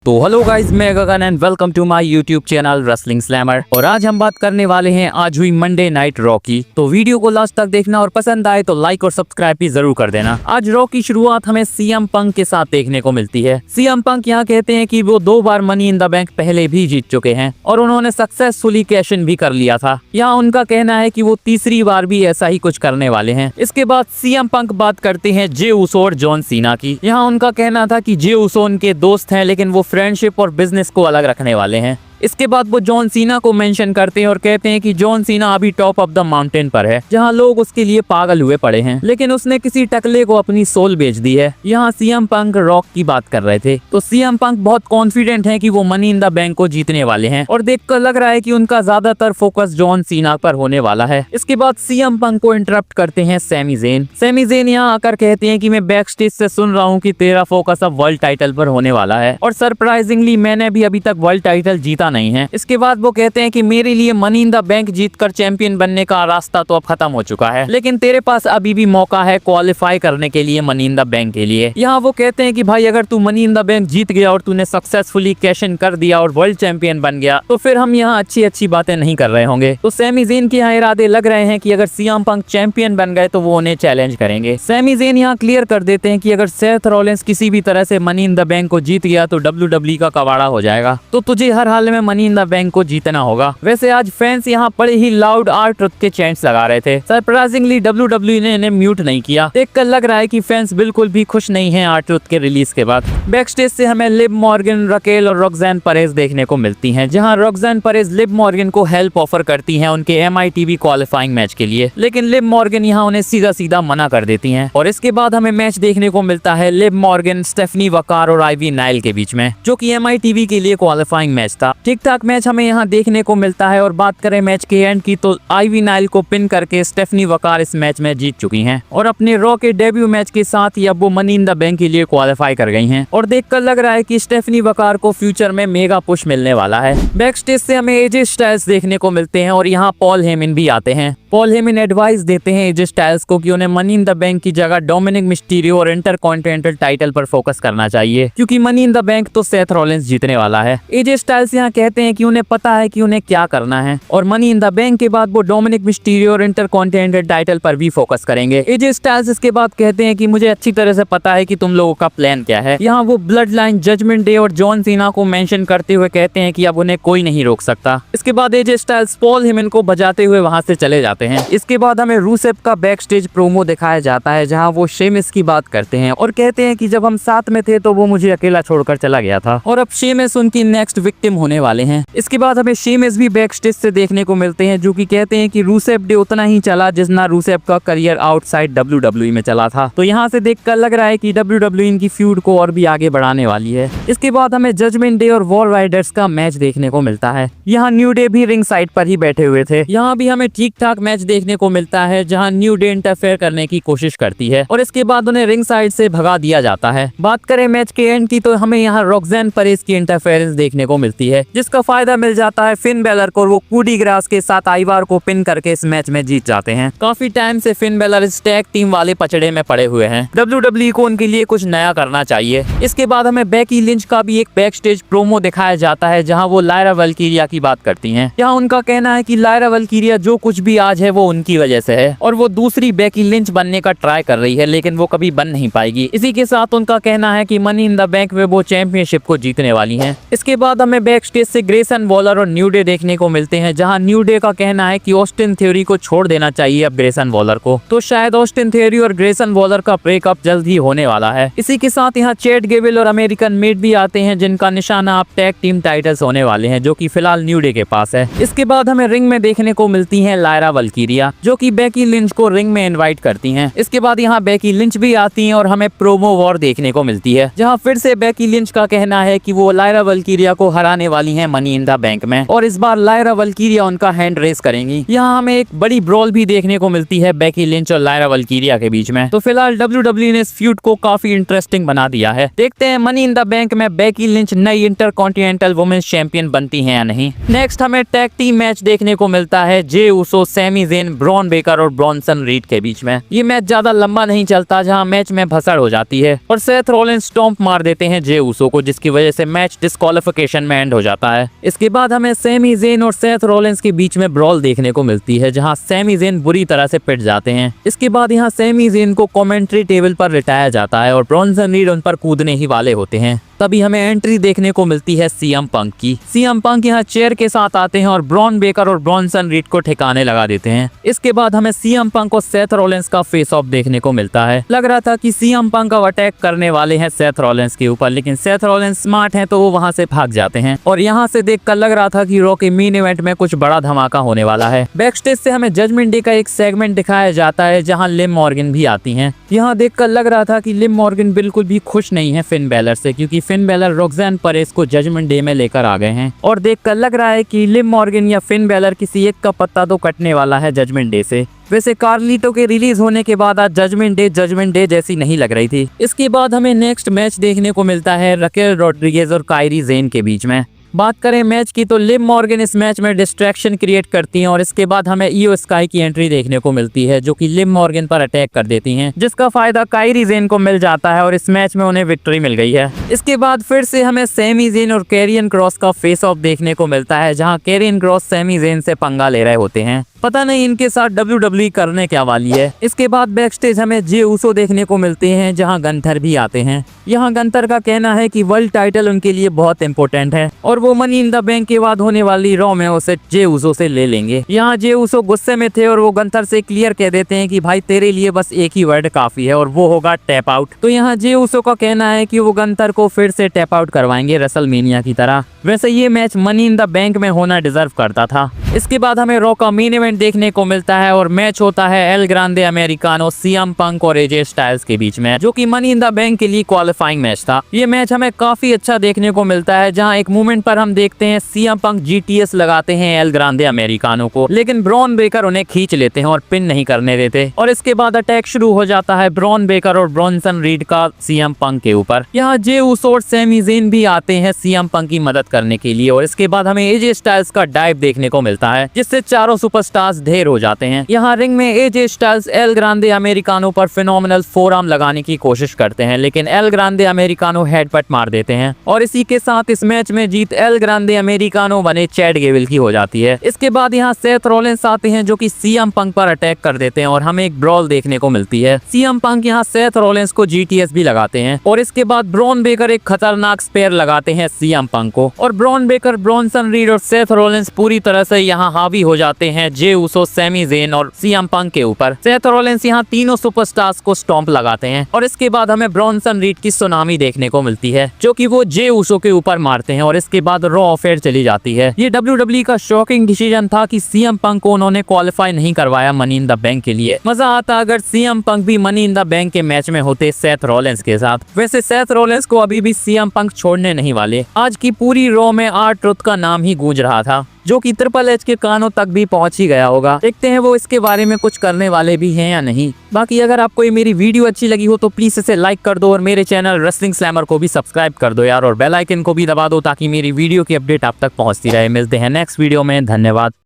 तो hello guys, मैं Gagan and welcome to my YouTube channel wrestling slammer. और आज हम बात करने वाले हैं आज हुई मंडे नाइट रॉ की। तो वीडियो को लास्ट तक देखना और पसंद आए तो लाइक और सब्सक्राइब भी जरूर कर देना। आज रॉ की शुरुआत हमें सीएम पंक के साथ देखने को मिलती है। सीएम पंक यहाँ कहते हैं कि वो 2 बार मनी इन द बैंक पहले भी जीत चुके हैं और उन्होंने सक्सेसफुली कैश इन भी कर लिया था। यहाँ उनका कहना है कि वो तीसरी बार भी ऐसा ही कुछ करने वाले हैं। इसके बाद सीएम पंक बात करते हैं जे उसो और जॉन सीना की। यहाँ उनका कहना था कि जे उसो उनके दोस्त हैं, लेकिन वो फ्रेंडशिप और बिजनेस को अलग रखने वाले हैं। इसके बाद वो जॉन सीना को मेंशन करते हैं और कहते हैं कि जॉन सीना अभी टॉप ऑफ द माउंटेन पर है, जहां लोग उसके लिए पागल हुए पड़े हैं, लेकिन उसने किसी टकले को अपनी सोल बेच दी है। यहाँ सीएम पंक रॉक की बात कर रहे थे, तो सीएम पंक बहुत कॉन्फिडेंट हैं कि वो मनी इन द बैंक को जीतने वाले हैं और देखकर लग रहा है कि उनका ज्यादातर फोकस जॉन सीना पर होने वाला है। इसके बाद सीएम पंक को इंटरप्ट करते हैं सैमी ज़ेन। सैमी ज़ेन यहाँ आकर कहते हैं कि मैं बैक स्टेज से सुन रहा हूँ कि तेरा फोकस अब वर्ल्ड टाइटल पर होने वाला है और सरप्राइजिंगली मैंने भी अभी तक वर्ल्ड टाइटल जीता नहीं है। इसके बाद वो कहते हैं कि मेरे लिए मनी इन द बैंक जीतकर चैंपियन बनने का रास्ता तो अब खत्म हो चुका है, लेकिन तेरे पास अभी भी मौका है क्वालिफाई करने के लिए मनी इन द बैंक के लिए। यहाँ वो कहते हैं कि भाई अगर तू मनी इन द बैंक जीत गया और तूने सक्सेसफुली कैश इन कर दिया और वर्ल्ड चैंपियन बन गया तो फिर हम यहाँ अच्छी बातें नहीं कर रहे होंगे। तो सैमी ज़ेन के यहाँ इरादे लग रहे हैं कि अगर सीएम पंक चैंपियन बन गए तो वो उन्हें चैलेंज करेंगे। सैमी ज़ेन यहाँ क्लियर कर देते हैं कि अगर सेथ रॉलिंस किसी भी तरह से मनी इन द बैंक को जीत गया तो WWE का कबाड़ा हो जाएगा, तो तुझे हर हाल में मनी इन द बैंक को जीतना होगा। वैसे आज फैंस यहाँ बड़े ही लाउड आर ट्रुथ के चैंट्स लगा रहे थे। सरप्राइजिंगली WWE ने इन्हें म्यूट नहीं किया। देखकर लग रहा है कि फैंस बिल्कुल भी खुश नहीं हैं आर ट्रुथ के रिलीज के बाद। बैक स्टेज से हमें लिव मॉर्गन, रकेल और रॉक्सैन परेज देखने को मिलती हैं, जहां रॉक्सैन परेज लिव मॉर्गन को हेल्प ऑफर करती हैं उनके MITV क्वालिफाइंग मैच के लिए, लेकिन लिव मॉर्गन यहाँ उन्हें सीधा मना कर देती हैं। और इसके बाद हमें मैच देखने को मिलता है लिव मॉर्गन, स्टेफनी वकार और आइवी नाइल के बीच में, जो कि MITV के लिए क्वालिफाइंग मैच था। ठीक ठाक मैच हमें यहाँ देखने को मिलता है। और बात करें मैच के एंड की तो आइवी नाइल को पिन करके स्टेफनी वकार इस मैच में जीत चुकी हैं और अपने रॉ के डेब्यू मैच के साथ ही अब वो मनी इन द बैंक के लिए क्वालिफाई कर गई हैं। और देखकर लग रहा है कि स्टेफनी वकार को फ्यूचर में मेगा पुश मिलने वाला है। बैक स्टेज से हमें एजे स्टाइल्स देखने को मिलते हैं और यहाँ पॉल हेमन भी आते हैं। पॉल हेमन एडवाइस देते हैं एजे स्टाइल्स को कि उन्हें मनी इन द बैंक की जगह डोमिनिक मिस्टीरियो और इंटरकॉन्टिनेंटल टाइटल पर फोकस करना चाहिए, क्योंकि मनी इन द बैंक तो सेथ रॉलिंस जीतने वाला है। एजे स्टाइल्स यहाँ कहते हैं कि उन्हें पता है कि उन्हें क्या करना है और मनी इन द बैंक के बाद वो डोमिनिक मिस्टीरियो और इंटरकॉन्टिनेंटल टाइटल पर भी फोकस करेंगे। एजे स्टाइल्स इसके बाद कहते हैं कि मुझे अच्छी तरह से पता है कि तुम लोगों का प्लान क्या है। यहाँ वो ब्लड लाइन, जजमेंट डे और जॉन सीना को मेंशन करते हुए कहते हैं कि अब उन्हें कोई नहीं रोक सकता। इसके बाद एजे स्टाइल्स पॉल हेमन को बजाते हुए वहां से चले जाते हैं। इसके बाद हमें रूसेफ का बैक स्टेज प्रोमो दिखाया जाता है, जहाँ वो शेमिस की बात करते हैं और कहते हैं कि जब हम साथ में थे तो वो मुझे अकेला छोड़कर चला गया था और अब शेमिस उनकी नेक्स्ट विक्टिम होने वाले हैं। इसके बाद हमें शेमिस भी बैक स्टेज से देखने को मिलते हैं, जो कि कहते हैं कि रूसेफ डे उतना ही चला जितना रूसेफ का करियर आउटसाइड WWE में चला था। तो यहाँ से देखकर लग रहा है कि WWE इनकी फ्यूड को और भी आगे बढ़ाने वाली है। इसके बाद हमें जजमेंट डे और वॉर राइडर्स का मैच देखने को मिलता है। यहाँ न्यू डे भी रिंग साइड पर ही बैठे हुए थे। यहाँ भी हमें ठीक ठाक मैच देखने को मिलता है, जहाँ न्यू डे इंटरफेयर करने की कोशिश करती है और इसके बाद उन्हें रिंग साइड से भगा दिया जाता है। बात करें मैच के एंड की तो हमें यहाँ रॉक्सैन परेज की इंटरफेरेंस देखने को मिलती है, जिसका फायदा मिल जाता है फिन बेलर को। वो कूडी ग्रास के साथ आइवार को पिन करके इस मैच में जीत जाते हैं। काफी टाइम से फिन बेलर इस टैग टीम वाले पचड़े में पड़े हुए हैं। WWE को उनके लिए कुछ नया करना चाहिए। इसके बाद हमें बेकी लिंच का भी एक बैक स्टेज प्रोमो दिखाया जाता है, जहां वो लायरा वल्कीरिया की बात करती हैं। यहाँ उनका कहना है कि लायरा वल्कीरिया जो कुछ भी आज है वो उनकी वजह से है और वो दूसरी बेकी लिंच बनने का ट्राई कर रही है, लेकिन वो कभी बन नहीं पाएगी। इसी के साथ उनका कहना है कि मनी इन द बैंक में वो चैंपियनशिप को जीतने वाली हैं। इसके बाद हमें बैक स्टेज से ग्रेसन वॉलर और न्यू डे देखने को मिलते हैं, जहां न्यू डे का कहना है कि ऑस्टिन थ्योरी को छोड़ देना चाहिए अब ग्रेसन वॉलर को। तो शायद ऑस्टिन थ्योरी और ग्रेसन वॉलर का ब्रेकअप जल्द ही होने वाला है। इसी के साथ यहाँ चैट गेबल और अमेरिकन मेड भी आते हैं, जिनका निशाना अब टैग टीम टाइटल्स होने वाले हैं, जो कि फिलहाल न्यू डे के पास है। इसके बाद हमें रिंग में देखने को मिलती है लायरा वल्कीरिया, जो कि बेकी लिंच को रिंग में इन्वाइट करती हैं। इसके बाद यहाँ बेकी लिंच भी आती हैं और हमें प्रोमो वॉर देखने को मिलती है, जहाँ फिर से बेकी लिंच का कहना है कि वो लायरा वल्कीरिया को हराने वाली वाली हैं मनी इन द बैंक में, और इस बार लायरा वल्कीरिया उनका हैंड रेस करेंगी। यहाँ हमें एक बड़ी ब्रॉल भी देखने को मिलती है बेकी लिंच और लायरा वल्कीरिया के बीच में। तो फिलहाल WWE ने इस फ्यूड को काफी इंटरेस्टिंग बना दिया है। देखते हैं मनी इन द बैंक में बेकी लिंच नई इंटरकॉन्टिनेंटल वुमेन्स चैंपियन बनती हैं या नहीं। नेक्स्ट हमें टैग टीम मैच देखने को मिलता है जे उसो, सैमी ज़ेन, ब्रॉन बेकर और ब्रॉनसन रीड के बीच में। ये मैच ज्यादा लंबा नहीं चलता, जहाँ मैच में भसड़ हो जाती है और सेथ रॉलिंस स्टॉम्प मार देते हैं जे उसो को, जिसकी वजह से मैच डिस्क्वालिफिकेशन में एंड हो जाता है। इसके बाद हमें सैमी ज़ेन और सेथ रॉलिंस के बीच में ब्रॉल देखने को मिलती है, जहां सैमी ज़ेन बुरी तरह से पिट जाते हैं। इसके बाद यहां सैमी ज़ेन को कमेंट्री टेबल पर लिटाया जाता है और ब्रॉनसन रीड उन पर कूदने ही वाले होते हैं। तभी हमें एंट्री देखने को मिलती है सीएम पंक की। सीएम पंक यहाँ चेयर के साथ आते हैं और ब्रॉन बेकर और ब्रॉनसन रीड को ठिकाने लगा देते हैं। इसके बाद हमें सीएम पंक और सेथ रॉलिंस का फेस ऑफ देखने को मिलता है। लग रहा था कि सीएम पंक अब अटैक करने वाले हैं सेथ रॉलिंस के ऊपर, लेकिन सेथ रॉलिंस स्मार्ट हैं तो वो वहां से भाग जाते हैं और यहाँ से देखकर लग रहा था कि रॉ के मेन इवेंट में कुछ बड़ा धमाका होने वाला है। बैक स्टेज से हमें जजमेंट डे का एक सेगमेंट दिखाया जाता है, जहाँ लिम मॉर्गन भी आती है। यहाँ देखकर लग रहा था कि लिम मॉर्गन बिल्कुल भी खुश नहीं है फिन बैलर से, क्योंकि फिन बैलर रोक्सेन परेस को जजमेंट डे में लेकर आ गए हैं और देखकर लग रहा है कि लिम मॉर्गन या फिन बैलर किसी एक का पत्ता तो कटने वाला है जजमेंट डे से। वैसे कार्लिटो के रिलीज होने के बाद आज जजमेंट डे जैसी नहीं लग रही थी। इसके बाद हमें नेक्स्ट मैच देखने को मिलता है रकेल रोड्रिगेज और कायरी ज़ेन के बीच में। बात करें मैच की तो लिम मॉर्गन इस मैच में डिस्ट्रैक्शन क्रिएट करती हैं और इसके बाद हमें ईओ स्काई की एंट्री देखने को मिलती है, जो कि लिम मॉर्गन पर अटैक कर देती हैं, जिसका फायदा कायरी ज़ेन को मिल जाता है और इस मैच में उन्हें विक्ट्री मिल गई है। इसके बाद फिर से हमें सैमी ज़ेन और कैरियन क्रॉस का फेस ऑफ देखने को मिलता है, जहां कैरियन क्रॉस सैमी ज़ेन से पंगा ले रहे होते हैं। पता नहीं इनके साथ WWE करने क्या वाली है। इसके बाद बैक स्टेज हमें जे उसो देखने को मिलते हैं, जहां गंथर भी आते हैं। यहाँ गंथर का कहना है कि वर्ल्ड टाइटल उनके लिए बहुत इंपॉर्टेंट है और वो मनी इन द बैंक के बाद होने वाली रॉ में उसे जे उसो से ले लेंगे। यहाँ जे उसो गुस्से में थे और वो गंथर से क्लियर कह देते हैं कि भाई तेरे लिए बस एक ही वर्ड काफी है और वो होगा टैप आउट। तो यहाँ जे उसो का कहना है कि वो गंथर को फिर से टैप आउट करवाएंगे रेसलमेनिया की तरह। वैसे ये match money in the bank में होना डिजर्व करता था। इसके बाद हमें रॉ का मेन इवेंट देखने को मिलता है और मैच होता है L Grande americano, CM Punk और एजे स्टाइल्स के बीच में, जो कि मनी इन द बैंक के लिए क्वालिफाइंग मैच था। ये मैच हमें काफी अच्छा देखने को मिलता है, जहां एक मूवमेंट पर हम देखते हैं सीएम पंक जीटीएस लगाते हैं एल ग्रांडे अमेरिकानो को, लेकिन ब्रॉन बेकर उन्हें खींच लेते हैं और पिन नहीं करने देते और इसके बाद अटैक शुरू हो जाता है ब्रॉन बेकर और ब्रॉनसन रीड का सीएम पंक के ऊपर। यहाँ जे उसो और सैमी ज़ेन भी आते हैं सीएम पंक की मदद करने के लिए और इसके बाद हमें एजे स्टाइल्स का डाइव देखने को मिलता है, जिससे चारों सुपरस्टार्स ढेर हो जाते हैं। यहाँ रिंग में AJ Styles L Grande americano पर फिनोमिनल फोरआर्म लगाने की कोशिश करते हैं, लेकिन एल ग्रांडे अमेरिकानो हेडबट मार देते हैं और इसी के साथ इस मैच में जीत एल ग्रांडे अमेरिकानो बने चैड गेबल की हो जाती है। इसके बाद यहाँ सेथ रॉलिंस आते हैं, जो कि सीएम पंक पर अटैक कर देते हैं और हमें एक ब्रॉल देखने को मिलती है। सीएम पंक यहाँ सेथ रॉलिंस को जीटीएस भी लगाते हैं और इसके बाद ब्रॉन बेकर एक खतरनाक स्पेयर लगाते हैं सीएम पंक को और ब्रॉन बेकर, ब्रॉनसन रीड और सेथ रॉलिंस पूरी तरह से यहाँ हावी हो जाते हैं जे उसो, सैमी ज़ेन और सीएम पंक के ऊपर। सेथ रॉलिंस यहाँ तीनों सुपरस्टार्स को स्टॉम्प लगाते हैं और इसके बाद हमें ब्रॉनसन रीड की सुनामी देखने को मिलती है, जो कि वो जे उसो के ऊपर मारते हैं और इसके बाद रॉ अफेयर चली जाती है। ये WWE का शॉकिंग डिसीजन था कि सीएम पंक को उन्होंने क्वालिफाई नहीं करवाया मनी इन द बैंक के लिए। मजा आता अगर सीएम पंक भी मनी इन द बैंक के मैच में होते सेथ रॉलिंस के साथ। वैसे सेथ रॉलिंस को अभी भी सीएम पंक छोड़ने नहीं वाले। आज की पूरी रॉ में आर ट्रुथ का नाम ही गूंज रहा था, जो कि ट्रिपल एच के कानों तक भी पहुंच ही गया होगा। देखते हैं वो इसके बारे में कुछ करने वाले भी हैं या नहीं। बाकी अगर आपको ये मेरी वीडियो अच्छी लगी हो तो प्लीज इसे लाइक कर दो और मेरे चैनल रेसलिंग स्लैमर को भी सब्सक्राइब कर दो यार, और बेल आइकन को भी दबा दो ताकि मेरी वीडियो की अपडेट आप तक पहुंचती रहे। मिलते हैं नेक्स्ट वीडियो में, धन्यवाद।